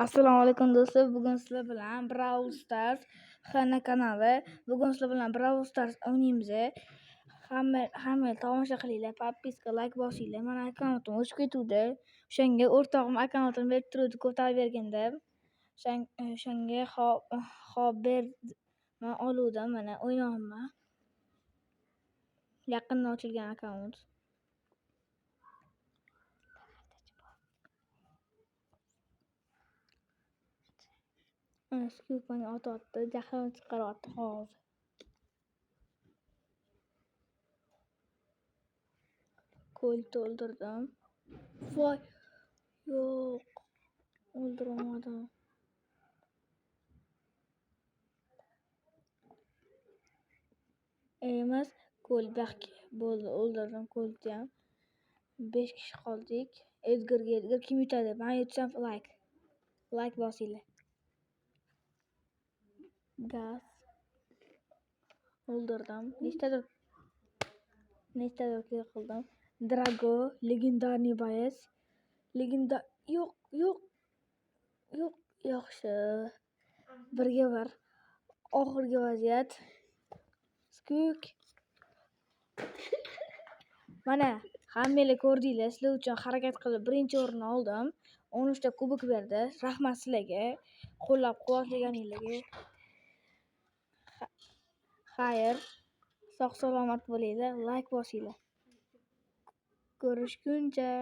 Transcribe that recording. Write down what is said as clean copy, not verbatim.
Assalomu alaykum do'stlar. Bugun sizlar bilan Brawl Stars kanali. Bugun sizlar bilan Brawl Stars o'ynaymiz. Hamma tomosha qilinglar, podpiska, like bosinglar. Mana akkauntim o'chib ketuvdi. O'shanga o'rtog'im akkauntini berib turuvdi, ko'tarib berganda. O'shanga hop berman oluvdim. Mana o'ynayapman. Yaqindan ochilgan akkaunt. Scoop menga otyapti, jahlim chiqaryapti hozir. Ko'l to'ldirdim. Voy, yo'q, o'ldirolmadim. Emas, ko'l baxki bo'ldi, o'ldirdim ko'lni ham. 5 kishi qoldik. Edgar kim yutadi? Men yutsam like bosinglar. Gaz o'ldirdim. Nechtadir kill qildim. Drago, legendarniy boец. Yo'q, yaxshi. Birga bir. Oxirgi vaziyat. Skuk. Mana hammanglar ko'rdinglar, sizlar uchun harakat qilib birinchi o'rinni oldim. 13 ta kubok berdi. Rahmat sizlarga. Qo'llab-quvvatlaganinglarga. Xayr. Sog' salomat bo'linglar, like bosinglar. Ko'rishguncha.